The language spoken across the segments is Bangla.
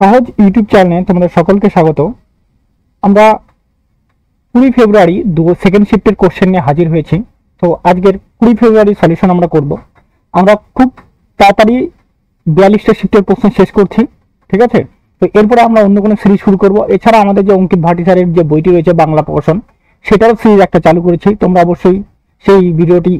সহজ ইউটিউব চ্যানেলে তোমাদের সকলকে স্বাগত। আমরা 20 ফেব্রুয়ারি সেকেন্ড শিফটের কোশ্চেন নিয়ে হাজির হয়েছি। তো আজকের 20 ফেব্রুয়ারি সলিউশন আমরা করব। আমরা খুব তাড়াতাড়ি 42টা শিফটের প্রশ্ন শেষ করছি, ঠিক আছে? তো এরপরে আমরা অন্য কোনো সিরিজ শুরু করব। এছাড়া আমাদের যে অঙ্কিত ভাটি স্যারের যে বইটি রয়েছে বাংলা প্রকাশন, সেটারও সিরিজ একটা চালু করেছি। তোমরা অবশ্যই সেই ভিডিওটি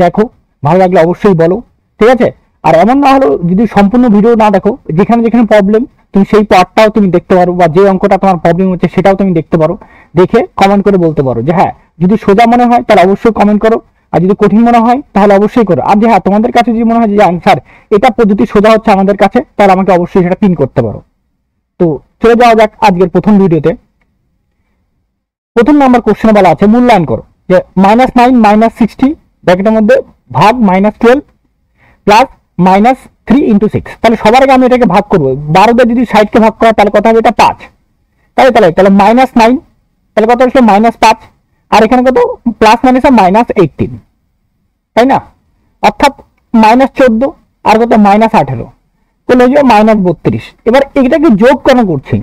দেখো, ভালো লাগলে অবশ্যই বলো, ঠিক আছে? আর এমন না হলো যদি সম্পূর্ণ ভিডিও না দেখো, যেখানে যেখানে প্রবলেম তুমি সেই পার্টটাও তুমি দেখতে পারো, বা যে অঙ্কটা তোমার প্রবলেম হচ্ছে সেটাও তুমি দেখতে পারো। দেখে কমেন্ট করে বলতে পারো যে হ্যাঁ, যদি সোজা মনে হয় তাহলে অবশ্যই কমেন্ট করো, আর যদি কঠিন মনে হয় তাহলে অবশ্যই করো। আর যে হ্যাঁ, তোমাদের কাছে যদি মনে হয় যে আনসার এটা পদ্ধতি সোজা হচ্ছে আমাদের কাছে, তাহলে আমাকে অবশ্যই সেটা পিন করতে পারো। তো চলে যাওয়া যাক আজকের প্রথম ভিডিওতে। প্রথম নাম্বার কোশ্চেনে বলা আছে মূল্যায়ন করো যে -9 -60 ব্র্যাকেটের মধ্যে ভাগ -12 প্লাস -3 × 6। তাহলে সবার আগে আমি এটাকে ভাগ করবো। 12 দিয়ে যদি 60কে ভাগ করা তাহলে কত হবে? এটা 5। তাহলে -9, তাহলে কত হচ্ছে? -5। আর এখানে কত? প্লাস মাইনাস -18, তাই না? অর্থাৎ -14 আর কত? -18, তাহলে হয়ে যাবে -32। এবার এটাকে যোগ কেন করছি?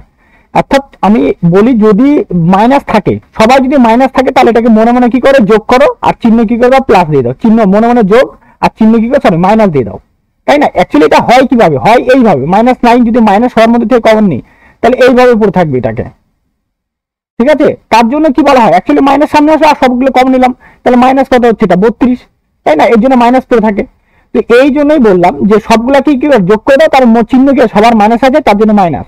অর্থাৎ আমি বলি যদি মাইনাস থাকে, সবাই যদি মাইনাস থাকে তাহলে এটাকে মনে মনে কি করে যোগ করো, আর চিহ্ন কি করবে? প্লাস দিয়ে দাও। চিহ্ন মনে মনে যোগ, আর চিহ্ন কি করে? সরি, মাইনাস দিয়ে দাও, তাই না? অ্যাকচুয়ালি এটা হয় কিভাবে? হয় এইভাবে, -9 যদি মাইনাস হওয়ার মধ্যে থেকে কমন নেই তাহলে এইভাবে পড়ে থাকবে এটাকে, ঠিক আছে? তার জন্য কি বলা হয়, অ্যাকচুয়ালি মাইনাস সামনে আসে আর সবগুলো কমন নিলাম, তাহলে মাইনাস কত হচ্ছে? এটা 32, তাই না? এর জন্য মাইনাস পড়ে থাকে। তো এই জন্যই বললাম যে সবগুলা কি যোগ করে দাও, তার চিহ্ন কি সবার মাইনাস আছে, তার জন্য মাইনাস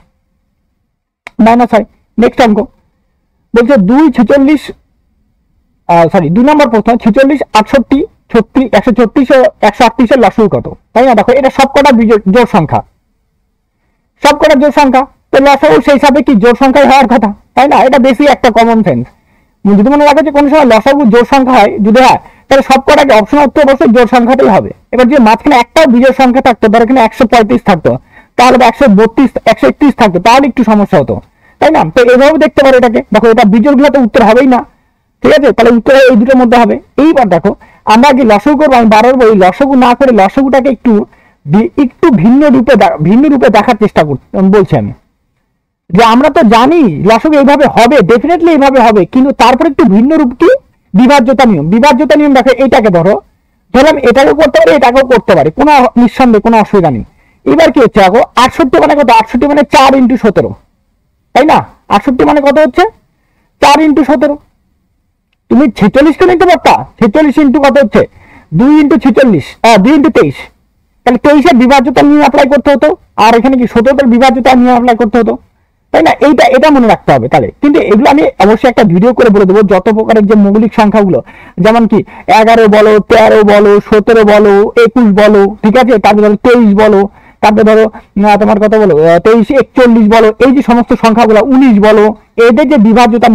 মাইনাস হয়। নেক্সট অঙ্ক বলছে 2 নম্বর প্রশ্ন, 46, 68, 36, 136 ও 138 এর লসাগু কত? তাই না? দেখো এটা সবকটা জোড় সংখ্যা, সবকটা জোড় সংখ্যা, তো লসাগু সেই হিসাবে কি জোড় সংখ্যায় হওয়ার কথা, তাই না? এটা বেশি একটা কমন সেন্স। যদি মনে রাখো যে কোনো সময় লসাগু জোড় সংখ্যা হয়, যদি হয় তাহলে সবকটাকে অপশন উত্তর অবশ্যই জোড় সংখ্যাটাই হবে। এবার যে মাঝখানে একটাও বিজোড় সংখ্যা থাকতো, ধর এখানে 135 থাকতো, তাহলে 132, 131 থাকতো, তাহলে একটু সমস্যা হতো, তাই না? তো এইভাবে দেখতে পারো এটাকে। দেখো এটা বিজোড় গুলো তো উত্তর হবেই না, ঠিক আছে? তাহলে উত্তর এই দুটোর মধ্যে হবে। এইবার দেখো আমরা যে লসাগু করবো, আমি বারবার বলি লসাগু না করে লসাগুটাকে একটু একটু ভিন্ন রূপে দেখার চেষ্টা বলছি আমি। যে আমরা তো জানি লসাগু এইভাবে হবে, ডেফিনেটলি এইভাবে হবে, কিন্তু তারপরে একটু ভিন্ন রূপ কি? বিভাজ্যতা নিয়ম। বিভাজ্যতা নিয়ম দেখো, এইটাকে ধরলাম এটাকেও করতে পারি, এটাকেও করতে পারি, কোনো নিঃসন্দেহে কোনো অসুবিধা নেই। এবার কি হচ্ছে? দেখো 68 মানে কত? 68 মানে 4 × 17, তাই না? 68 মানে কত হচ্ছে? 4 × 17। তুমি 46কে নিতে পারতা, 46 ইন্টু কত হচ্ছে? 2 × 46, 2 × 23, তাহলে 23-এর বিভাজ্যতা নিয়ে অ্যাপ্লাই করতে হতো, আর এখানে কি 17-এর বিভাজ্যতা নিয়ে অ্যাপ্লাই করতে হতো, তাই না? এটা মনে রাখতে হবে। তাহলে কিন্তু এগুলো আমি অবশ্যই একটা ভিডিও করে বলে দেবো, যত প্রকারের যে মৌলিক সংখ্যাগুলো, যেমন কি 11 বলো, 13 বলো, 17 বলো, 21 বলো, ঠিক আছে? তারপরে ধরো 23 বলো, তারপরে ধরো তোমার কথা বলো 23, 41 বলো, এই যে সমস্ত সংখ্যাগুলো, 19 বলো, এদের যে বিভাজ্যতা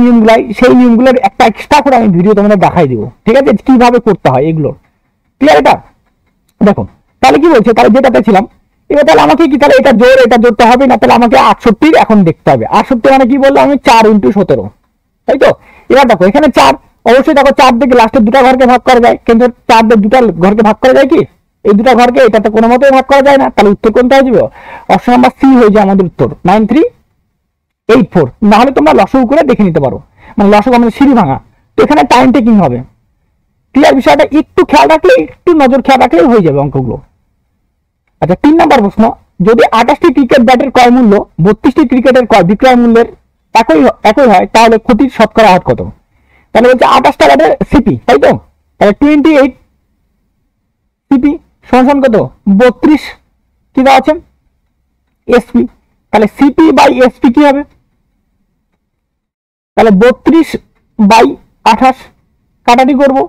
নিয়মগুলাই, সেই নিয়মগুলোর একটা এক্সট্রা করে আমি ভিডিও তোমাদের দেখাই দিব, ঠিক আছে? কিভাবে করতে হয় এগুলো, ক্লিয়ার? এটা দেখো তাহলে কি বলছে, তাহলে যেটাতে ছিলাম, এবার তাহলে আমাকে কি, তাহলে এটা জোরতে হবে না, তাহলে আমাকে 68 এখন দেখতে হবে। 68 মানে কি বললাম আমি? 4 × 17, তাই তো? এবার দেখো এখানে 4, অবশ্যই দেখো 4 দিকে লাস্টের দুটা ঘরকে ভাগ করা যায়, কিন্তু 4 দিয়ে দুটা ঘরকে ভাগ করা যায় কি? এই দুটা ঘরকে এটাতে কোনো মতেই ভাগ করা যায় না, তাহলে উত্তর কোনটা হয়ে যাবে? অপশন নাম্বার সি হয়ে যায় আমাদের উত্তর, 9384। না হলে তোমরা লসাগু করে দেখে নিতে পারো, মানে লসাগু আমাদের সিঁড়ি ভাঙা। তো এখানে টাইম টেকিং হবে, ক্লিয়ার? বিষয়টা একটু খেয়াল রাখলে, একটু নজর খেয়াল রাখলে হয়ে যাবে অঙ্কগুলো। আচ্ছা 3 নম্বর প্রশ্ন, যদি 28টি ক্রিকেট ব্যাটের ক্রয় মূল্য 32টি ক্রিকেটের বিক্রয় মূল্যের একই হয়, তাহলে ক্ষতির শতকরা হার কত? তাহলে বলছে 28টা ব্যাটের সিপি, তাই তো? তাহলে 28 সিপি সমান কত? 32 কি দেওয়া আছে? এসপি। তাহলে সিপি বাই এসপি কি হবে? তাহলে 32/28 কাটাটি করবো,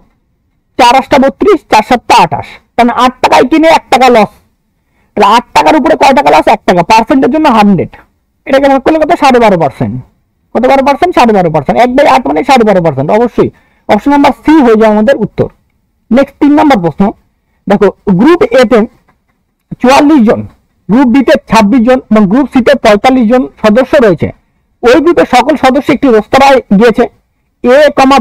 4 8 32, 4 7 28, তাহলে 8 টাকায় কিনে 1 টাকা লস। তাহলে 8 টাকার উপরে কয় টাকা লস? 1 টাকা। পার্সেন্টের জন্য 100, এটাকে ভাগ করলে কত? 12.5%। কত 12%? 12.5%। 1/8 মানে 12.5%। অবশ্যই অপশন নাম্বার সি হয়ে যায় আমাদের উত্তর। নেক্সট 3 নম্বর প্রশ্ন দেখো, গ্রুপ এ তে 44 জন, গ্রুপ বি তে 26 জন এবং গ্রুপ সি তে 45 জন সদস্য রয়েছে। ওই গ্রুপের সকল সদস্য একটি রেস্তোরাঁয় গিয়েছে। এ,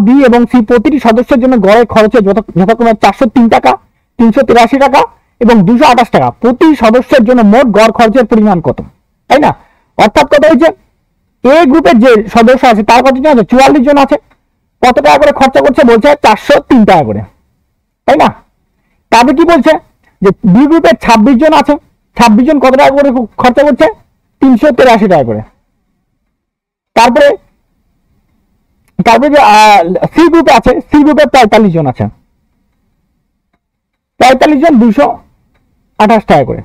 বি এবং সি প্রতিটি সদস্যের জন্য গড়ে খরচে যথাক্রমে 403 টাকা, 383 টাকা এবং 228 টাকা প্রতি সদস্যের জন্য মোট গড় খরচের পরিমাণ কত, তাই না? অর্থাৎ কত হয়েছে, এ গ্রুপের যে সদস্য আছে তার কতজন আছে, 44 জন আছে, কত টাকা করে খরচা করছে, বলছে 403 টাকা করে, তাই না? তারপরে কি বলছে যে বি গ্রুপের 26 জন আছে, 26 জন কত টাকা করে খরচা করছে, 383 টাকা করে। তারপরে যে সি গ্রুপে আছে, সি গ্রুপে 45 জন আছে, 45 জন 228 টাকা করে,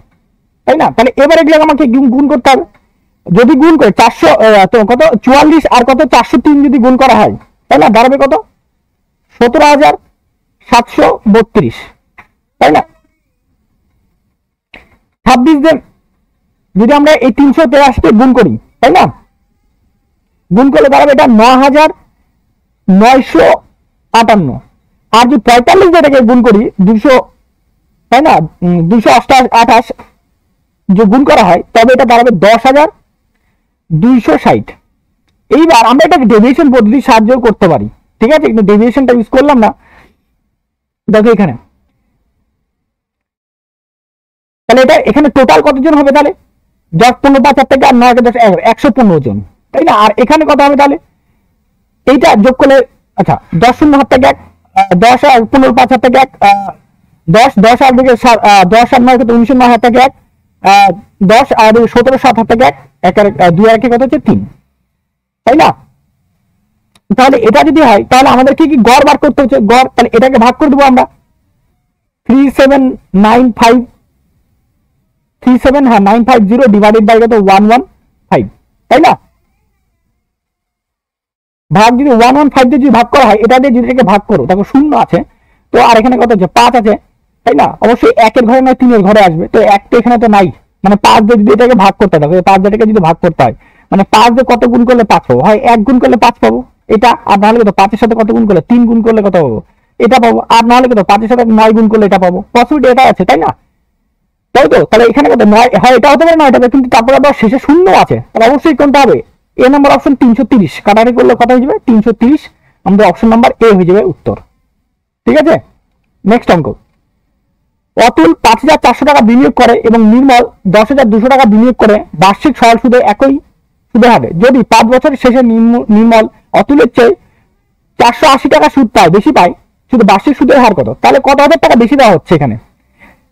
তাই না? তাহলে এবার এগুলো আমাকে গুণ করতে হবে। যদি গুণ করে 400 কত 44 আর কত 403 যদি গুণ করা হয়, তাই না, দাঁড়াবে কত, 17,732, তাই না? 26 দিন যদি আমরা এই 383 গুণ করি, তাই না, গুণ করলে দাঁড়াবে এটা 9,958। আর যদি 45 যেটাকে গুণ করি 200, তাই না, 228 যে গুণ করা হয় তবে এটা দাঁড়াবে 10,260। এইবার আমরা এটাকে ডেভিয়েশন পদ্ধতির সাহায্য করতে পারি, ঠিক আছে, কিন্তু ডেভিয়েশনটা ইউজ করলাম না। দেখো এখানে, তাহলে এটা এখানে টোটাল কতজন হবে, তাহলে 10 15 5 4 থেকে আর 9 10 115 জন, তাই না? আর এখানে কত হবে, তাহলে এইটা যোগ করলে, আচ্ছা 10 0 হাত থেকে 1, 10 আর 15 5 হাত থেকে 1, 10 10 আর 10 আর 9 কত 19 9 হাত থেকে 1, 10 আর 17 7 হাত থেকে 1 আর 2 আর 1 কত হচ্ছে 3, তাই না? তাহলে এটা যদি হয় তাহলে আমাদের কি কি গড় বার করতে হচ্ছে, গড়, তাহলে এটাকে ভাগ করে দেবো আমরা 950 ডিভাইডেড বাই কত 115, তাই না? ভাগ যদি 115 দিয়ে যদি ভাগ করা হয়, এটা দিয়ে যদি এটাকে ভাগ করো, দেখো 0 আছে তো, আর এখানে কত আছে 5 আছে, তাই না? অবশ্যই 1 ঘরে নয় 3 ঘরে আসবে, তো 1 তো এখানে তো নাই, মানে 5 দিয়ে যদি এটাকে ভাগ করতে হয়, 5 দিয়ে এটাকে যদি ভাগ করতে হয়, মানে 5 দিয়ে কত গুণ করলে 5 পাবো, হয় 1 গুণ করলে 5 পাবো এটা, আর নাহলে কত 5 এর সাথে কত গুণ করলে 3 গুণ করলে কত পাবো এটা পাবো, আর নাহলে কত 5 এর সাথে 9 গুণ করলে এটা পাবো, পসিবিলিটি এটা আছে, তাই না? তাই তো, তাহলে এখানে কত 9 হয়, এটা হতে পারে 9 হবে, কিন্তু তারপরে আবার শেষে 0 আছে, তাহলে অবশ্যই কোনটা হবে, এ নাম্বার অপশন 330, কাটারি করলে কত হয়ে যাবে 330, আমাদের অপশন নাম্বার এ হয়ে যাবে উত্তর, ঠিক আছে। নেক্সট অঙ্ক, অতুল 5,400 টাকা বিনিয়োগ করে এবং নির্মল 10,200 টাকা বিনিয়োগ করে বার্ষিক সরল সুদে একই সুদে হবে। যদি 5 বছরের শেষে নির্মল অতুলের চেয়ে 480 টাকা সুদ পায়, বেশি পায়, শুধু বার্ষিক সুদের হার কত? তাহলে কত হাজার টাকা বেশি দেওয়া হচ্ছে এখানে,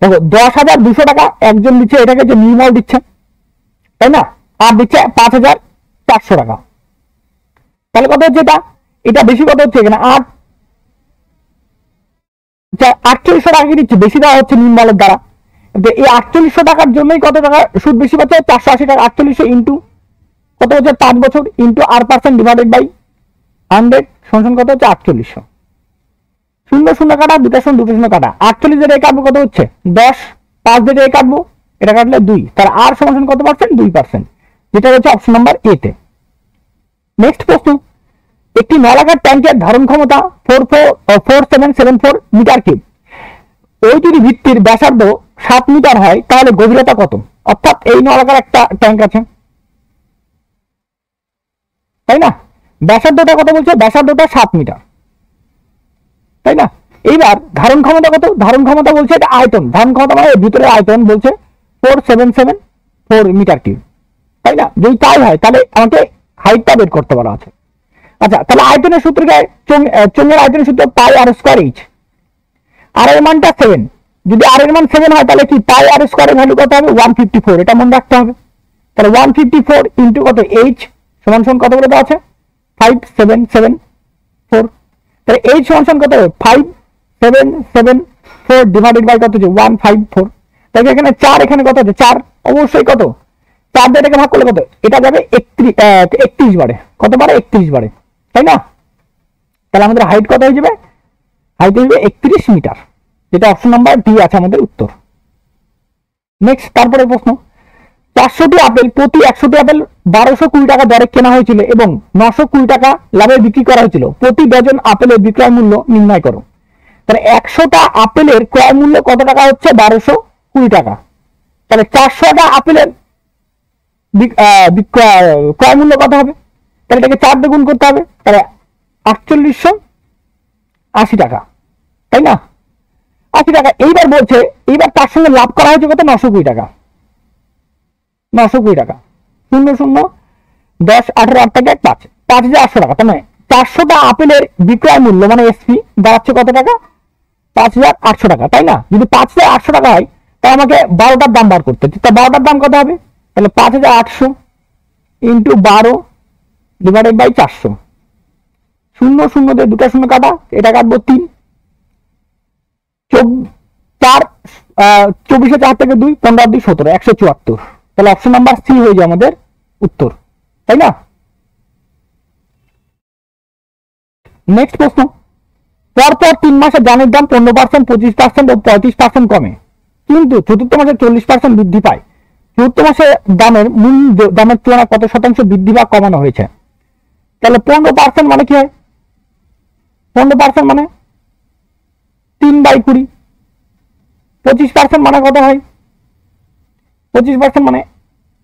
দেখো 10,200 টাকা একজন দিচ্ছে, এটাকে যে নির্মল দিচ্ছে, তাই না, আর দিচ্ছে 5,400 টাকা, তাহলে কত হচ্ছে এটা বেশি কত হচ্ছে এখানে 4800 টাকা দিচ্ছে, বেশি দেওয়া হচ্ছে নির্মলের দ্বারা। এই 4800 টাকার জন্যই কত টাকা সুদ বেশি পাচ্ছে, 480 টাকা, 4800 ইন্টু কত হচ্ছে 5 বছর ইন্টু r% ডিভাইডেড বাই 100 সমান কত হচ্ছে 4800, 0 0 কাটা, 2 2 0 কাটা, 48 যেটা কাটবো কত হচ্ছে 10, 5 যেটা কাটবো এটা কাটলে 2, তাহলে r সমান কত পার্সেন্ট, 2%, যেটা হচ্ছে অপশন নাম্বার এ তে। নেক্সট প্রশ্ন, একটি নলাকার ট্যাঙ্কের ধারণ ক্ষমতা 4774 মিটার কিউব, ওই যদি ভিত্তির ব্যাসার্ধ 7 মিটার হয় তাহলে গভীরতা কত? অর্থাৎ এই নলাকার একটা ট্যাঙ্ক আছে, তাই না, ব্যাসার্ধটা কত বলছে, ব্যাসার্ধটা 7 মিটার, তাই না? এইবার ধারণ ক্ষমতা কত, ধারণ ক্ষমতা বলছে এটা আয়তন, ধারণ ক্ষমতা মানে ভিতরে আয়তন বলছে 4774 মিটার কিউব, তাই না? যদি তাই হয় তাহলে আমাকে হাইটটা বের করতে বলা আছে। আচ্ছা, তাহলে আয়তনের সূত্রকে চোঙের আয়তনের সূত্র পাই আর স্কয়ার এইচ, আর এর মানটা 7, যদি আর এর মান 7 হয় তাহলে কি পাই আর স্কয়ারের ভ্যালু কত হবে 154, এটা মনে রাখতে হবে। তাহলে 154 ইন্টু কত এইচ সমান সমান কত করে দেওয়া আছে 5774, তাহলে এইচ সমান কত হবে 5774 ডিভাইডেড বাই কত হচ্ছে 154, তাহলে এখানে 4, এখানে কত আছে 4, অবশ্যই কত 4 দিয়ে এটাকে ভাগ করলে কত, এটা যাবে 31 বারে, কত বারে 31 বারে, তাই না? তাহলে আমাদের হাইট কত হয়ে যাবে, হাইট হয়ে যাবে 31 মিটার, যেটা অপশন নাম্বার ডি আছে আমাদের উত্তর। নেক্সট, তারপরে প্রশ্ন, 400টি আপেল প্রতি 100টি আপেল 1220 টাকা দরে কেনা হয়েছিল এবং 920 টাকা লাভে বিক্রি করা হয়েছিল, প্রতি ডজন আপেলের বিক্রয় মূল্য নির্ণয় করো। তাহলে 100টা আপেলের ক্রয় মূল্য কত টাকা হচ্ছে 1220 টাকা, তাহলে 400টা আপেলের ক্রয় মূল্য কত হবে, তাহলে এটাকে 4 দিয়ে গুণ করতে হবে, তাহলে 4880 টাকা, তাই না? 80 টাকা। এইবার বলছে এইবার তার সঙ্গে লাভ করা হয়েছে কত, 920 টাকা। 920 টাকা, 0 0 10 18 8 টাকা 5, 5800 টাকা। তার মানে 400টা আপেলের বিক্রয় মূল্য মানে এসপি দাঁড়াচ্ছে কত টাকা, 5800 টাকা, তাই না? যদি 5800 টাকা হয় তাহলে আমাকে 12টার দাম বার করতে হচ্ছে। তা 12টার দাম কত হবে, তাহলে 5800 ইন্টু 12 ডিভাইডেড বাই 400, 0 0 দিয়ে 2টা 0 কাটা, এটা কাটবো 3, 4 24 4 থেকে 2 15 2 17 174। তাহলে অপশন নাম্বার সি হয়ে যায় আমাদের উত্তর, তাই না? নেক্সট প্রশ্ন, পরপর 3 মাসে ধানের দাম 15%, 25% ও 35% কমে, কিন্তু চতুর্থ মাসে 40% বৃদ্ধি পায়। চতুর্থ মাসে দামের মূল দামের তুলনায় কত শতাংশ বৃদ্ধি বা কমানো হয়েছে? তাহলে 15% মানে কি হয়, 15% মানে 3/20, 25% মানে কত হয়, 25% মানে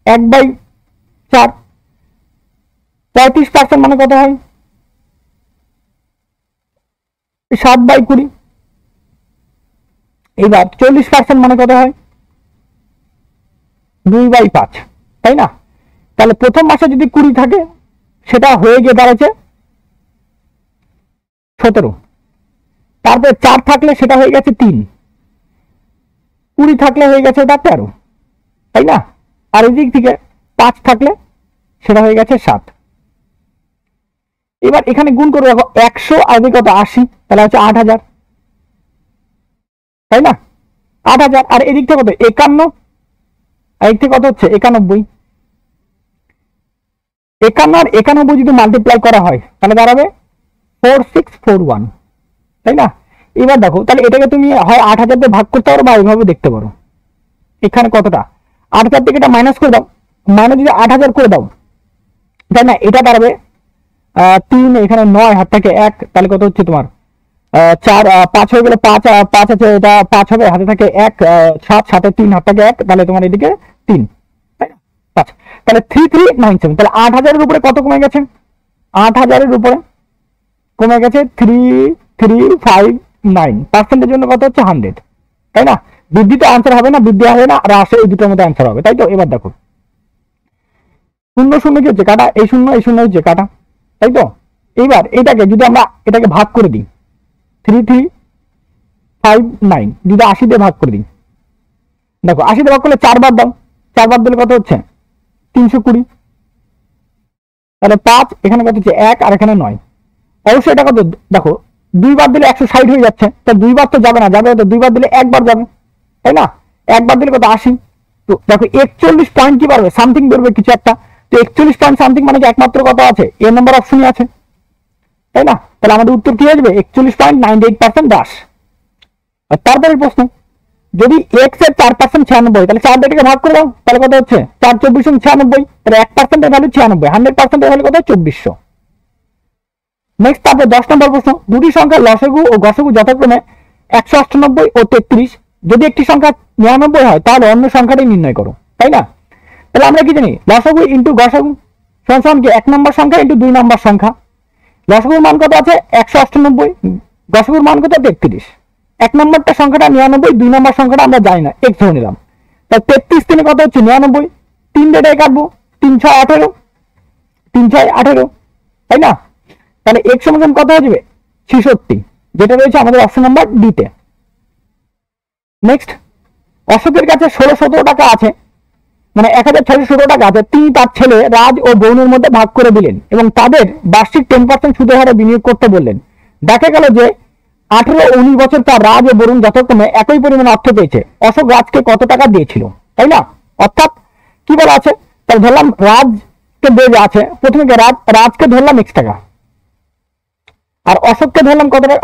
1/4, 35% মানে কত হয় 7/20, এবার 40% মানে কত হয় 2/5, তাই না? তাহলে প্রথম মাসে যদি 20 থাকে সেটা হয়ে গিয়ে দাঁড়াচ্ছে 17, তারপরে 4 থাকলে সেটা হয়ে গেছে 3, 20 থাকলে হয়ে গেছে ওটা 13, তাই না? আর এই দিক থেকে 5 থাকলে সেটা হয়ে গেছে 7। এবার এখানে গুণ করে দেখো 100 আর কত 80, তাহলে হচ্ছে 8000, তাই না? 8000, আর এদিক থেকে কত 51, আর এদিক থেকে কত হচ্ছে 91। 51 আর 91 যদি মাল্টিপ্লাই করা হয় তাহলে দাঁড়াবে 4641, তাই না? এবার দেখো তাহলে এটাকে তুমি হয় 8000 দিয়ে ভাগ করতে পারো বা এইভাবে দেখতে পারো। এখানে কতটা 8000 থেকে এটা মাইনাস করে দাও, মাইনাস যদি 8000 করে দাও, তাই না? এটা দাঁড়াবে 3, এখানে 9 হাত থেকে 1, তাহলে কত হচ্ছে তোমার 4, 5 হয়ে গেলে 5, 5 আছে এটা 5 হবে, হাতে থাকে 1, 7, 7 3 হাত থেকে 1, তাহলে তোমার এদিকে 3, তাই না? 5, তাহলে 3397, তাহলে 8000 এর উপরে কত কমে গেছে, 8000 এর উপরে কমে গেছে 3359, পার্সেন্টের জন্য কত হচ্ছে 100, তাই না? বৃদ্ধিতে আনসার হবে না, বৃদ্ধি হবে না, আর আসে এই দুটোর মধ্যে আনসার হবে, তাই তো? এবার দেখো 0 0 কি হচ্ছে কাটা, এই 0 এই 0 হচ্ছে কাটা, তাই তো? এইবার এটাকে যদি আমরা এটাকে ভাগ করে দিই 3359, যদি 80 দিয়ে ভাগ করে দিই, দেখো 80 দিয়ে ভাগ করলে 4 বার দাও, 4 বার দিলে কত হচ্ছে 320, তাহলে 5, এখানে কত হচ্ছে 1, আর এখানে 9, অবশ্যই এটা কত দেখো 2 বার দিলে 160 হয়ে যাচ্ছে, তো 2 বার তো যাবে না, যাবে তো 2 বার দিলে 1 বার যাবে, তাই না? 1 বার দিলে কত 80, তো দেখো 41 পয়েন্ট কি পারবে, সামথিং বেরোবে কিছু একটা, তো 41 পয়েন্ট সামথিং মানে কি একমাত্র কত আছে, এ নম্বর অপশনই আছে, তাই না? তাহলে আমাদের উত্তর কি আসবে 41.98% দাস। আর তারপরে প্রশ্ন, যদি x এর 4% 96, তাহলে 4 দিয়ে ভাগ করে দাও, তাহলে কত হচ্ছে 4 24 96, তাহলে 1% এর ভ্যালু 96, 100% এর ভ্যালু কত 2400। নেক্সট তারপরে 10 নম্বর প্রশ্ন, দুটি সংখ্যার লসাগু ও গসাগু যথাক্রমে 198 ও 33, যদি একটি সংখ্যা 99 হয় তাহলে অন্য সংখ্যাটি নির্ণয় করো, তাই না? তাহলে আমরা কি জানি লসাগু ইন্টু গসাগু সমান কি 1 নম্বর সংখ্যা ইন্টু 2 নম্বর সংখ্যা, লসাগুর মান কত আছে 198, গসাগুর মান কত 33, 1 নম্বরটা সংখ্যাটা 99, 2 নম্বর সংখ্যাটা আমরা জানি না, x ধরে নিলাম, তাই 33 থেকে কত হচ্ছে 99, 3 দিয়ে কাটবো 3 6 18, 3 6 18, তাই না? তাহলে x সমান কত হয়ে যাবে 66, যেটা রয়েছে আমাদের অপশন নাম্বার ডি তে। নেক্সট, অশোকের কাছে 1617 টাকা আছে, মানে 1617 টাকা আছে, তিনি তার ছেলে রাজ ও বরুণের মধ্যে ভাগ করে দিলেন এবং তাদের বার্ষিক 10% সুদের হারে বিনিয়োগ করতে বললেন। দেখা গেল যে 18 ও 19 বছর পর রাজ ও বরুণ যথাক্রমে একই পরিমাণে অর্থ পেয়েছে, অশোক রাজকে কত টাকা দিয়েছিল, তাই না? অর্থাৎ কি বলা আছে, তাহলে ধরলাম রাজকে যে আছে, প্রথমে রাজকে ধরলাম x টাকা, আর অশোককে ধরলাম কত টাকা,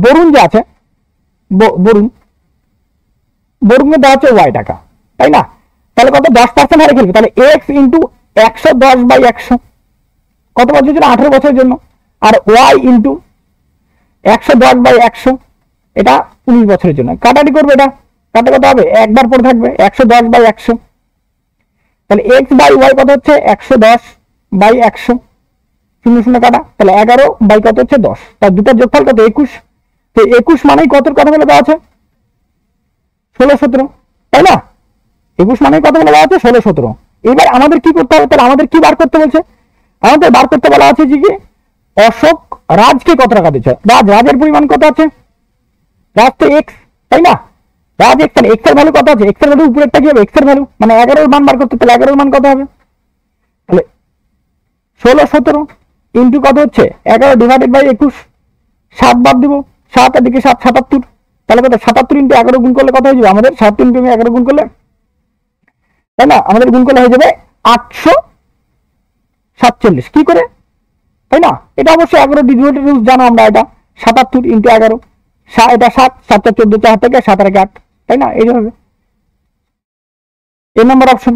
বরুণ যে আছে বরুণকে দেওয়া হচ্ছে y টাকা, তাই না? তাহলে কত 10% হারে খেলবে, তাহলে x ইন্টু 110/100 কত বছরের জন্য 18 বছরের জন্য, আর y ইন্টু 110/100 এটা 19 বছরের জন্য। কাটাটি করবে, এটা কাটা কত হবে, একবার পরে থাকবে 110/100, তাহলে x বাই y কত হচ্ছে 110/100, 0 0 কাটা, তাহলে 11 বাই কত হচ্ছে 10, তার দুটার যোগফল কত 21, তো 21 মানেই কতর কথা বলে দেওয়া আছে 16-17, তাই না? 21 মানেই কত বলে দেওয়া আছে 16-17। এবার আমাদের কি করতে হবে, তাহলে আমাদের কি বার করতে বলছে, আমাদের বার করতে বলা আছে যে কি অশোক রাজকে কত টাকা দিচ্ছে। রাজের পরিমাণ কত আছে, রাজ তো এক্স, তাই না? রাজ এক্স, তাহলে এক্স এর ভ্যালু কত আছে, এক্স এর ভ্যালু উপরেরটা কি হবে এক্স এর ভ্যালু, মানে 11 এর মান বার করতে, তাহলে 11 এর মান কত হবে, তাহলে 16-17 ইন্টু কত হচ্ছে 11 ডিভাইডেড বাই 21, 7 বাদ দিব, 7 আর দিকে 7 77, তাহলে কত 77 ইন্টু 11 গুণ করলে কত হয়ে যাবে আমাদের, 7 ইন্টু 11 গুণ করলে, তাই না, আমাদের গুণ করলে হয়ে যাবে 847, কি করে, তাই না? এটা অবশ্যই 11 ডিভিডেড রুলস জানো আমরা, এটা 77 ইন্টু 11, এটা 7, 7 14, 4 থেকে 7 আর 8, তাই না? এইভাবে এই নাম্বার অপশন।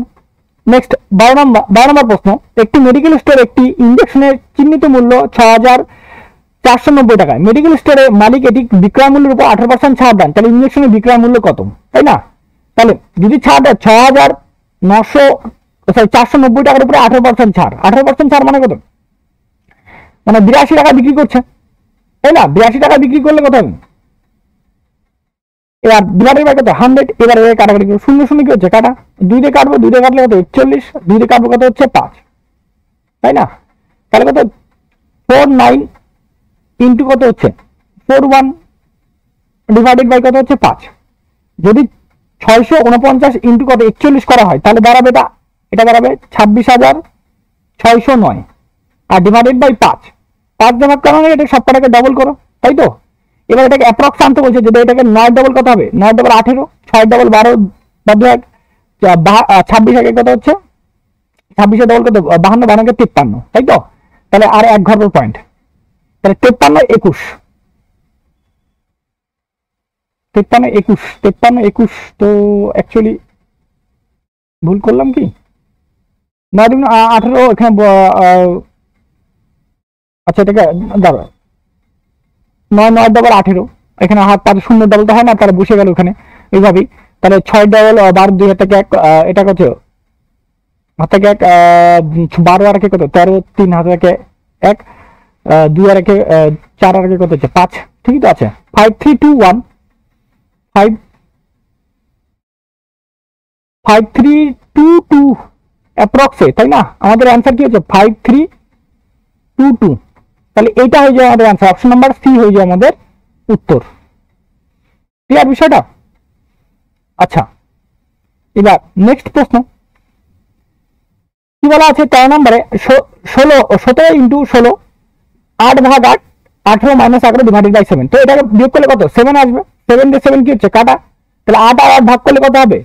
নেক্সট 12 নম্বর প্রশ্ন, একটি মেডিকেল স্টোর একটি ইঞ্জেকশনের চিহ্নিত মূল্য 6490 টাকায়, মেডিকেল স্টোরে মালিক এটি বিক্রয় মূল্যের উপর 18% ছাড় দেন, তাহলে ইঞ্জেকশনের বিক্রয় মূল্য কত, তাই না? তাহলে যদি ছাড় দেয় 490 টাকার উপরে 18% ছাড়, 18% ছাড় মানে কত, মানে 82 টাকা বিক্রি করছে, তাই না? 82 টাকা বিক্রি করলে কত হবে, এবার ডিভাইডেড বাই কত 100, এবার কাটাকাটি করবো, 0 0 কি হচ্ছে কাটা, 2 দিয়ে কাটবো, 2 দিয়ে কাটলে কত 41, 2 দিয়ে কাটবো কত হচ্ছে 5, তাই না? তাহলে কত 49 ইন্টু কত হচ্ছে 41 ডিভাইডেড বাই কত হচ্ছে 5, যদি 649 ইন্টু কত 41 করা হয় তাহলে দাঁড়াবে এটা দাঁড়াবে 26,609, আর ডিভাইডেড বাই 5 দিয়ে ভাগ করা হয়, এটা সবকটাকে ডবল করো, তাই তো? এবার এটাকে অ্যাপ্রক্স আনতে বলছে, যদি এটাকে 9 ডবল কত হবে, 9 ডবল 18, 6 ডবল 12, 26 আগে কত হচ্ছে 26 ডবল কত 52, 52 53, তাই তো? তাহলে আর এক ঘর পর পয়েন্ট, তাহলে 53 21 তো অ্যাকচুয়ালি ভুল করলাম কি, 9 18 এখানে, আচ্ছা এটাকে দাঁড়া 9 ডবল 18, এখানে হাত তার 0 ডবল তো হয় না, তাহলে বসে গেল ওখানে এইভাবেই, তাহলে 6 ডবল 12, 2 থেকে 1, এটা কত হাত থেকে 1, 12 আর 1 কত 13, 3 হাত থেকে 1, 2 আর 1 4 আর 1 কত হচ্ছে 5, ঠিক তো আছে, 5321 5322 অ্যাপ্রক্সে, তাই না? আমাদের অ্যান্সার কি হচ্ছে 5322, তাহলে এইটা হয়ে যায় আমাদের অ্যান্সার, অপশন নাম্বার সি হয়ে যায় আমাদের উত্তর। ক্লিয়ার বিষয়টা? আচ্ছা, এবার নেক্সট প্রশ্ন কি বলা আছে 13 নম্বরে, 17 ইন্টু 16, 8 ভাগ 8, 18 মাইনাস 11 ডিভাইডেড বাই 7, তো এটাকে বিয়োগ করলে কত 7 আসবে, 7 দিয়ে 7 কি হচ্ছে কাটা, তাহলে 8 আর 8 ভাগ করলে কত হবে,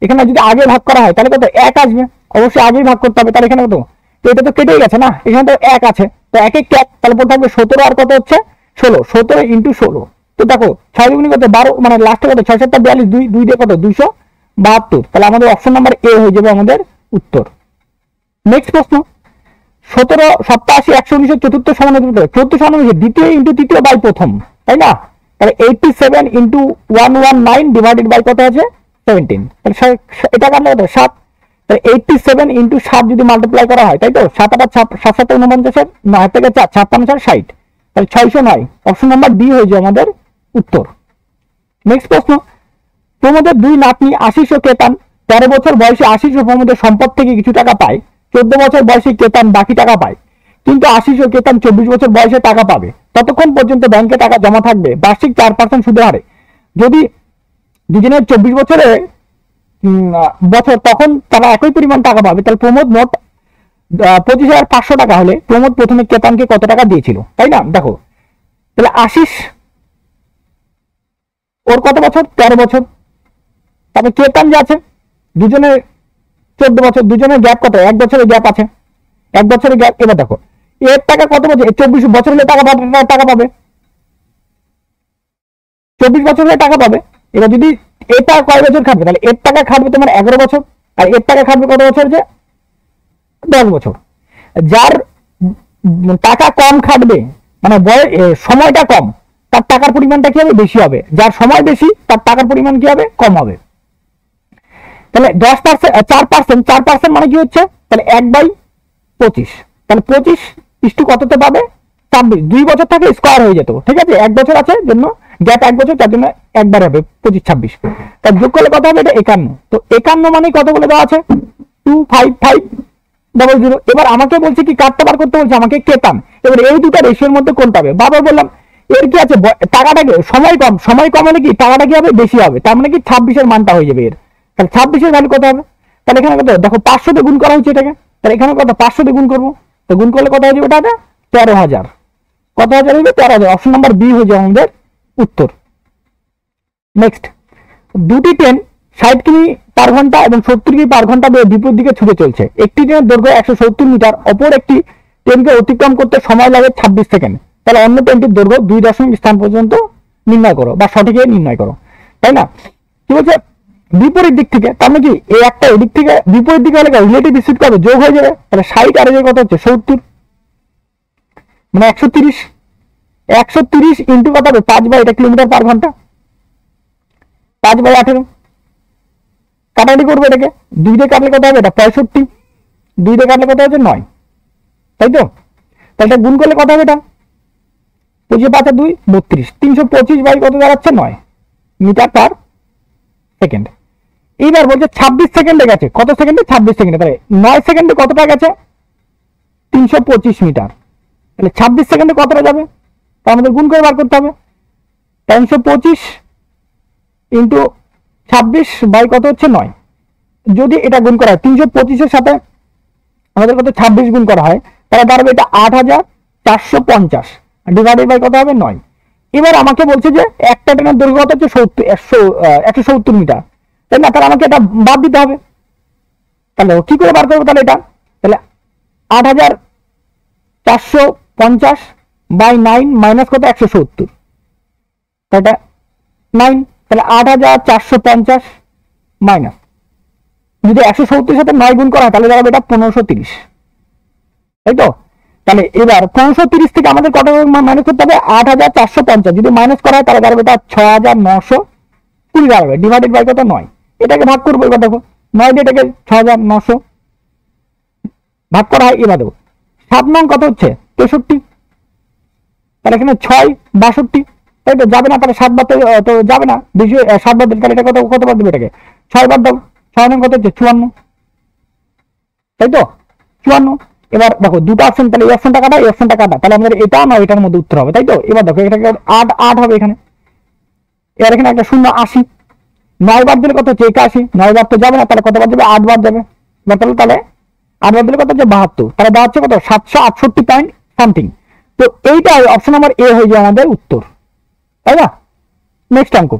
এখানে যদি আগে ভাগ করা হয় তাহলে কত 1 আসবে, অবশ্যই আগেই ভাগ করতে হবে, তাহলে এখানে কত, তো এটা তো কেটেই গেছে না, এখানে তো 1 আছে, তো 1 1 তাহলে পর থাকবে 17 আর কত হচ্ছে 16, 17 ইন্টু 16, তো দেখো 6 দুগুণে কত 12, মানে লাস্টে কত 6 7 42, 2 দিয়ে কত 272, তাহলে আমাদের অপশন নাম্বার এ হয়ে যাবে আমাদের উত্তর। নেক্সট প্রশ্ন 17 87 119 চতুর্থ সমানুপাতিক, চতুর্থ সমানুপাতিক দ্বিতীয় ইন্টু তৃতীয় বাই প্রথম, তাই না? তাহলে 87 ইন্টু 119 ডিভাইডেড বাই কত আছে 17, তাহলে এটা কাটলে কত 7, তাহলে 87 ইন্টু 7 যদি মাল্টিপ্লাই করা হয়, তাই তো 7 8 7 7 49, 9 থেকে 4 56 60, তাহলে 609, অপশন নাম্বার ডি হয়ে যায় আমাদের উত্তর। নেক্সট প্রশ্ন, প্রমোদের 2 নাতনি আশিস ও কেতান 13 বছর বয়সে আশিস ও প্রমোদের সম্পদ থেকে কিছু টাকা পায়, 14 বছর বয়সে কেতান বাকি টাকা পায়, কিন্তু আশিস ও কেতান 24 বছর বয়সে টাকা পাবে, ততক্ষণ পর্যন্ত ব্যাংকে টাকা জমা থাকবে বার্ষিক 4% সুদের হারে, যদি দুজনের 24 বছর তখন তারা একই পরিমাণ টাকা পাবে, তাহলে প্রমোদ মোট 25,500 টাকা হলে প্রমোদ প্রথমে কেতানকে কত টাকা দিয়েছিল, তাই না? দেখো তাহলে আশিস ওর কত বছর 13 বছর, তবে কেতান যে আছে দুজনের 14 বছর, দুজনের গ্যাপ কত 1 বছরের গ্যাপ আছে, 1 বছরের গ্যাপ, এবার দেখো এর টাকা কত বছর 24 বছর হলে টাকা পাবে 24 বছর হলে টাকা পাবে, এবার যদি এটা কয় বছর খাটবে, তাহলে এর টাকা খাটবে তোমার 11 বছর, আর এর টাকা খাটবে কত বছর যে 10 বছর, যার টাকা কম খাটবে মানে সময়টা কম, তার টাকার পরিমাণটা কি হবে বেশি হবে, যার সময় বেশি তার টাকার পরিমাণ কি হবে কম হবে, তাহলে 10% 4% মানে কি হচ্ছে, তাহলে 1/25, তাহলে 25 ইস্টু কততে পাবে 26, 2 বছর থাকে স্কোয়ার হয়ে যেত, ঠিক আছে 1 বছর আছে জন্য গ্যাপ 1 বছর, তার জন্য একবার হবে 25-26, তার যোগ করলে কত হবে? এটা 51। তো 51 মানে কত বলে দেওয়া আছে? 25500। এবার আমাকে বলছে কি কাটটা বার করতে বলছে আমাকে কেতান। এবার এই দুটো রেশিওর মধ্যে কোনটা হবে? বাবা বললাম এর কি আছে, টাকাটা সময় কম হলে কি টাকাটা কি হবে? বেশি হবে। তার মানে কি 26 এর মানটা হয়ে যাবে এর। তাহলে 26 এর ভ্যালু কত হবে? তাহলে এখানে কত দেখো 500 দিয়ে গুণ করা হচ্ছে এটাকে, তাহলে এখানে কত 500 দিয়ে গুণ করবো, তো গুণ করলে কত হয়ে যাবে? এটা 13,000। কত হাজার হয়ে যাবে? 13,000। অপশন নাম্বার বি হয়ে যাবে আমাদের উত্তর। নেক্সট, দুটি ট্রেন 60 কিমি পার ঘন্টা এবং 70 কিমি পার ঘন্টা বিপরীত দিকে ছুটে চলছে। একটি ট্রেনের দৈর্ঘ্য 170 মিটার, অপর একটি ট্রেনকে অতিক্রম করতে সময় লাগে 26 সেকেন্ড। তাহলে অন্য ট্রেনটির দৈর্ঘ্য 2 দশমিক স্থান পর্যন্ত নির্ণয় করো বা সঠিক নির্ণয় করো, তাই না? কি বলছে? বিপরীত দিক থেকে, তার মানে কি এই একটা এদিক থেকে বিপরীত দিকে হলে রিলেটিভ স্পিড কত যোগ হয়ে যাবে। তাহলে 60 আর এর কত হচ্ছে 70, মানে 130 ইন্টু কত হবে? 5 এটা কিলোমিটার পার ঘন্টা, 5/18। কাটাকাটি করবো এটাকে, 2 দিয়ে কাটলে কত হবে? এটা 65, 2 দিয়ে কাটলে কত হচ্ছে 9, তাই তো? তাহলে গুণ করলে কত হবে? এটা 25/5 32, 325 বাই কত দাঁড়াচ্ছে? 9 মিটার পার সেকেন্ড। এইবার বলছে 26 সেকেন্ডে গেছে, কত সেকেন্ডে? 26 সেকেন্ডে। তাহলে 9 সেকেন্ডে কতটা গেছে? 325 মিটার। তাহলে 26 সেকেন্ডে কতটা যাবে? তা আমাদের গুণ করে বার করতে হবে। 325 ইন্টু 26 বাই কত হচ্ছে 9। যদি এটা গুণ করা হয় 325 সাথে আমাদের কত 26 গুণ করা হয়, তাহলে দাঁড়াবে এটা 8450 ডিভাইডেড বাই কত হবে? 9। এবার আমাকে বলছে যে একটা ট্রেনের দৈর্ঘ্য কত হচ্ছে 170 মিটার, তাই না? তাহলে আমাকে এটা বাদ দিতে হবে। তাহলে কি করে বার করবো? তাহলে এটা তাহলে 8450 বাই 9 মাইনাস কত? 170, এটা 9। তাহলে 8450 মাইনাস, যদি 170 সাথে 9 গুণ করা হয় তাহলে দাঁড়াবে এটা 1530, তাই তো? তাহলে এবার 1530 থেকে আমাদের কত মাইনাস করতে হবে? 8450 যদি মাইনাস করা হয় তাহলে দাঁড়াবে এটা 6920 দাঁড়াবে, ডিভাইডেড বাই কত? 9। এটাকে ভাগ করবো। এবার দেখো 9 দিয়ে এটাকে 6900 ভাগ করা হয়। এবার দেখো 7 নং কত হচ্ছে? 63, তাহলে এখানে 6 62, তাই তো? যাবে না, তাহলে 7 বার তো যাবে না, 7 বার দিলে তাহলে এটা কত বার দেবে? এটাকে 6 বার দাও। 6 নং কত হচ্ছে? 54, তাই তো? 54। এবার দেখো দুটো অপশন, তাহলে এই অপশনটা কাটা, এই অপশনটা কাটা, তাহলে আমাদের এটা না এটার মধ্যে উত্তর হবে, তাই তো? এবার দেখো এটাকে 8 হবে এখানে, এবার এখানে একটা 0 80, 9 বার দিলে কত হচ্ছে? 81, 9 বার তো যাবে না, তাহলে কত বার যাবে? 8 বার যাবে। তাহলে 8 বার দিলে কত হচ্ছে? 72, তাহলে দাঁড়াচ্ছে কত? 768 পয়েন্ট সামথিং। তো এইটা অপশন নাম্বার এ হয়ে যায় আমাদের উত্তর, তাই না? নেক্সট অঙ্ক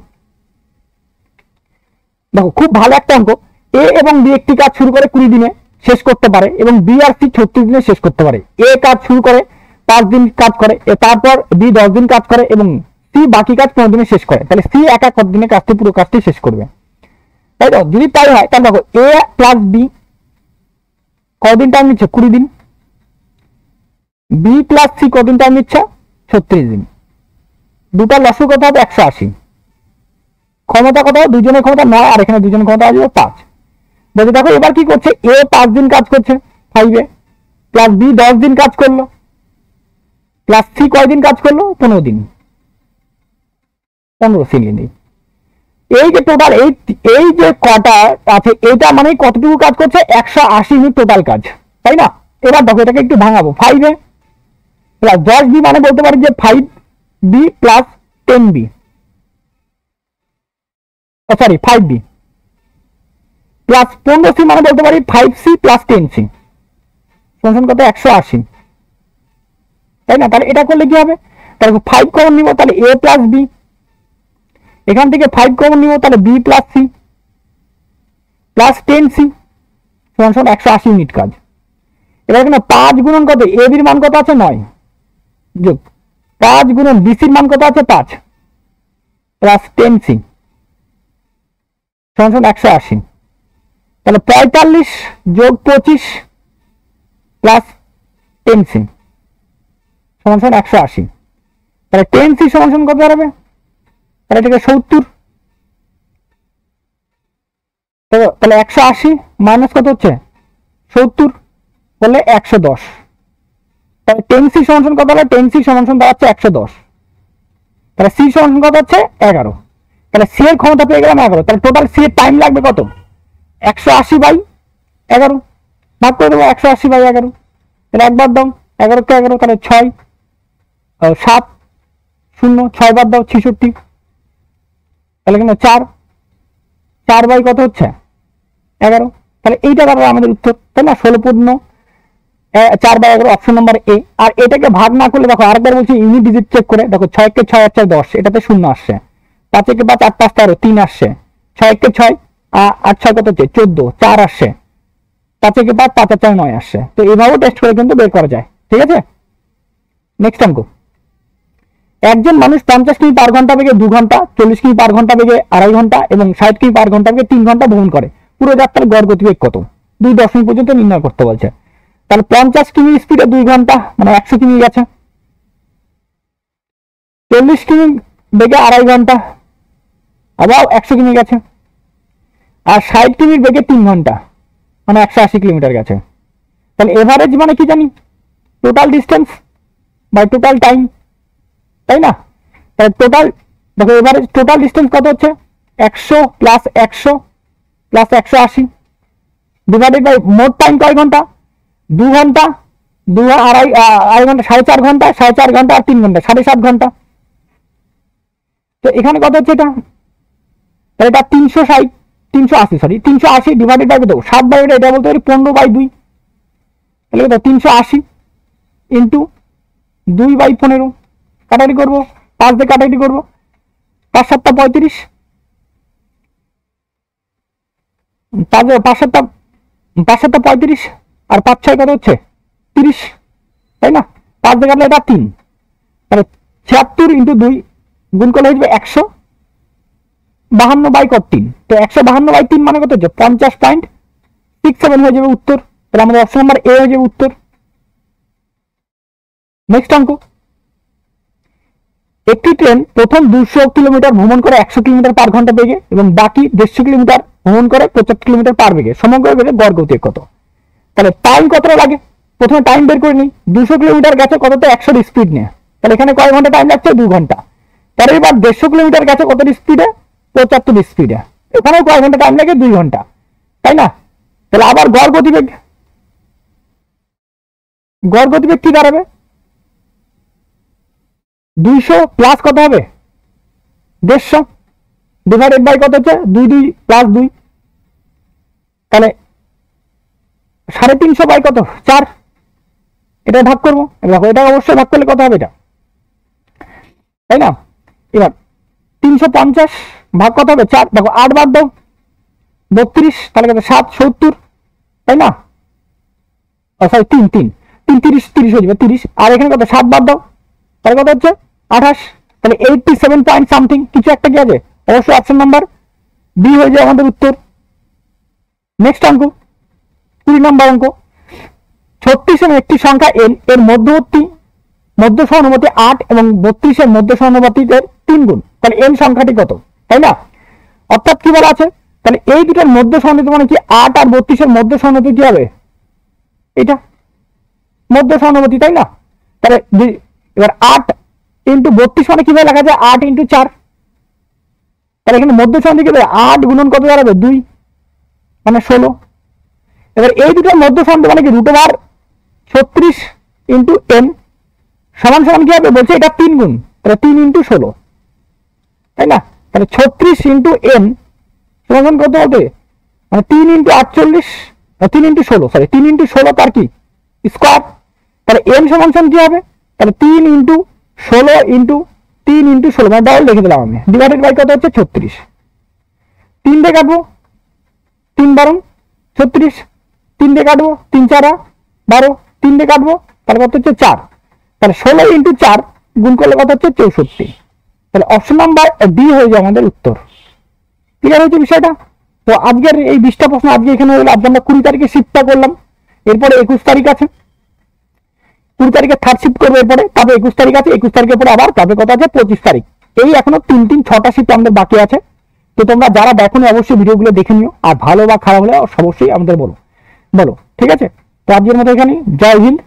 দেখো, খুব ভালো একটা অঙ্ক। এ এবং বি একটি কাজ শুরু করে 20 দিনে শেষ করতে পারে এবং বি আর সি 36 দিনে শেষ করতে পারে। এ কাজ শুরু করে 5 দিন কাজ করে, তারপর বি 10 দিন কাজ করে এবং সি বাকি কাজ 15 দিনে শেষ করে। তাহলে সি একা কত দিনে কাজটি পুরো কাজটি শেষ করবে, তাই তো? যদি তাই হয় তাহলে দেখো এ প্লাস বি কদিন টাইম নিচ্ছে? 20 দিন। বি প্লাস সি কদিন টাইম নিচ্ছে? 36 দিন। দুটা লসু কত হবে? 180। ক্ষমতা কত? দুজনের ক্ষমতা 9 আর এখানে দুজনের ক্ষমতা আসবে 5। বলছে দেখো এবার কি করছে? এ 5 দিন কাজ করছে 5 প্লাস বি 10 দিন কাজ করলো, প্লাস সি কয়দিন কাজ করলো? 15 দিন। 15 দিন। এই যে টোটাল এই যে কটা আছে এটা মানে কতটুকু কাজ করছে? 180 ইউনিট টোটাল কাজ, তাই না? এবার দেখো এটাকে একটু ভাঙাবো। 5 প্লাস 10 বি মানে বলতে পারি যে 5 B plus 10 B, sorry 5 B plus 15 C মানে বলতে পারি 5 সি প্লাস 10 সি সমান কত? 180, তাই না? তাহলে এটা করলে কি হবে? তাহলে 5 কমন নিব, তাহলে এ প্লাস বি, এখান থেকে 5 কমন নিব, তাহলে B plus C plus 10 C সমান 180 ইউনিট কাজ। এবার এখানে 5 গুণন কত? এ বির মান কত আছে? 9 যোগ 5 গুণন বি সির মান কত আছে? 5 প্লাস 10 সি সমান 180। তাহলে 45 যোগ 25 প্লাস 10 সি সমান 180। তাহলে 10 সি সমান কত দাঁড়াবে? তাহলে এটাকে 70। তাহলে 180 মাইনাস কত হচ্ছে? 70 বললে 110। তাহলে 10 সি সমান কত হলো? 10 সি সমান দাঁড়াচ্ছে 110। তাহলে সি সমান কত হচ্ছে 11, তাহলে সি এর ক্ষমতা পেয়ে গেলাম 11, তাহলে টোটাল সি এর টাইম লাগবে কত 180/11, ভাগ করে দেবো 180/11, তাহলে একবার দাও 11 কে 11, তাহলে 6 7 0 6 বার দাও 66, তাহলে এখানে 4 বাই কত হচ্ছে 11, তাহলে এইটা দাঁড়াবে আমাদের উত্তর, তাই না? 16/4/11 অপশন নাম্বার এ। আর এটাকে ভাগ না করলে দেখো আরেকবার বলছি ইউনিট ডিজিট চেক করে দেখো, 6 কে 6 আর 4 10, এটাতে 0 আসছে, 5 কে 5 8 5 13 3 আসছে, 6 কে 6 8 6 কত হচ্ছে 14 4 আসছে, 5 কে 5 5 আর 4 9 আসছে। তো এইভাবেও টেস্ট করে কিন্তু বের করা যায়, ঠিক আছে? নেক্সট অঙ্ক, একজন মানুষ 50 কিমি পার ঘন্টা বেগে 2 ঘন্টা, 40 কিমি পার ঘন্টা বেগে 2.5 ঘন্টা এবং 60 কিমি পার ঘন্টা বেগে 3 ঘন্টা ভ্রমণ করে। পুরো যাত্রার গড় গতিবেগ কত? 2 দশমিক পর্যন্ত নির্ণয় করতে বলছে। তাহলে 50 কিমি স্পিডে 2 ঘন্টা মানে 100 কিমি গেছে, 40 কিমি বেগে 2.5 ঘন্টা আবার 100 কিমি গেছে, আর 60 কিমির বেগে 3 ঘন্টা মানে 180 কিলোমিটার গেছে। তাহলে এভারেজ মানে কি জানি? Total distance by total time, তাই না? তাহলে টোটাল দেখো এভারেজ টোটাল ডিস্টেন্স কত হচ্ছে 100 প্লাস 100 প্লাস 180 ডিভাইডেড বাই মোট টাইম কয় ঘন্টা 2 ঘন্টা 2.5 ঘন্টা 4.5 ঘন্টা 4.5 ঘন্টা আর 3 ঘন্টা 7.5 ঘন্টা। তো এখানে কত হচ্ছে এটা? তাহলে এটা 380 ডিভাইডেড বাই কত 7/, এটা বলতে পারি 15/2, তাহলে কত 380 ইন্টু 2/15 কাটাকাটি করবো, 5 দিয়ে কাটাকাটি করবো, 5 7 35, 5 7 35 আর 5 6 কত হচ্ছে 30, তাই না? 5 দিয়ে কাটলে এটা 3, তাহলে 76 ইন্টু 2 গুণ করলে হয়ে যাবে 152/3। তো 152/3 মানে কত হচ্ছে 50.67 হয়ে যাবে উত্তর। তাহলে আমাদের অপশন নাম্বার এ হয়ে যাবে উত্তর। নেক্সট অঙ্ক, একটি ট্রেন প্রথম 200 কিলোমিটার ভ্রমণ করে 100 কিলোমিটার পার ঘন্টা বেগে এবং বাকি 150 কিলোমিটার ভ্রমণ করে 75 কিলোমিটার পার বেগে, সমগ্র বেগে গড় গতি কত? তাহলে টাইম কতটা লাগে? প্রথমে টাইম বের করে নিই। 200 কিলোমিটার গেছে কততে 100 স্পিড নিয়ে, তাহলে এখানে কয় ঘন্টা টাইম লাগছে 2 ঘন্টা। তাহলে এবার 150 কিলোমিটার গেছে কত স্পিডে 75 স্পিডে, এখানেও কয় ঘন্টা টাইম লাগে 2 ঘন্টা, তাই না? তাহলে আবার গড় গতিবেগ কি দাঁড়াবে 200 প্লাস কত হবে 150 ডিভাইডেড বাই কত হচ্ছে 2 2 প্লাস 2, তাহলে 350 বাই কত 4, এটা ভাগ করবো। দেখো এটা অবশ্যই ভাগ করলে কত হবে এটা, তাই না? এবার 350 ভাগ কত হবে 4, দেখো 8 বাদ দাও 32, তাহলে কত 7 70, তাই না? সরি 3 3 3 30 হয়ে যাবে 30, আর এখানে কত 7 বাদ দাও, তাহলে কত হচ্ছে 28, তাহলে 87 পয়েন্ট সামথিং কিছু একটা কি আছে, অবশ্যই অপশন নাম্বার বি হয়ে যায় আমাদের উত্তর। নেক্সট অঙ্ক 20 নম্বর অঙ্ক, 36 এর একটি সংখ্যা n এর মধ্য সহানুপাতি 8 এবং 32 এর মধ্য সহানুপাতিদের 3 গুণ, তাহলে n সংখ্যাটি কত, তাই না? অর্থাৎ কি বলা আছে, তাহলে এই দুটোর মধ্য সহানুপাতি মানে কি 8 আর 32 এর মধ্য সহানুপাতি কি হবে, এটা মধ্য সহানুপাতি, তাই না? তাহলে এবার 8 ইন্টু 32 মানে কিভাবে লেখা যায় 8 ইন্টু 4, তাহলে এখানে মধ্য সহানুপাতি কি হবে 8 গুণন কত দাঁড়াবে 2 মানে 16। এবার এই দুটোর মধ্য সহানুপাতি মানে কি √36 ইন্টু n সমান সমান কি হবে বলছে এটা 3 গুণ, তাহলে 3 ইন্টু 16, তাই না? তাহলে 36 ইন্টু n সমান কত হবে মানে 3 ইন্টু 48 3 ইন্টু 16 সরি 3 ইন্টু 16 তার কি স্কোয়ার, তাহলে n সমান সমান কি হবে তাহলে 3 ইন্টু 16 ইন্টু 3 ইন্টু 16 মানে ডাবল লিখে দিলাম আমি, ডিভাইডেড বাই কত হচ্ছে 36, 3 দিয়ে কাটবো 3 12 36, 3 দিয়ে কাটবো 3 4 12, 3 দিয়ে কাটবো তাহলে কত হচ্ছে 4, তাহলে 16 ইন্টু 4 গুণ করলে কত হচ্ছে 64, তাহলে অপশন নাম্বার ডি হয়ে যায় আমাদের উত্তর। ক্লিয়ার হয়েছে বিষয়টা? তো আজকের এই 20টা প্রশ্ন আজকে এখানে হলো। আজকে আমরা 20 তারিখে শিফটটা করলাম, এরপরে 21 তারিখ আছে, 20 তারিখে থার্ড শিফট করবো, এরপরে তারপরে 21 তারিখ আছে, 21 তারিখের পরে আবার তারপরে কত আছে 25 তারিখ। এই এখনো 6টা শিফট আমাদের বাকি আছে। তো তোমরা যারা দেখো অবশ্যই ভিডিওগুলো দেখে নিও, আর ভালো বা খারাপ হলে অবশ্যই আমাদের বলো, ঠিক আছে? তো আজকের মতো এখানে, জয় হিন্দ,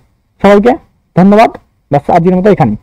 সবাইকে ধন্যবাদ, ব্যাস আজকের মতো এখানে।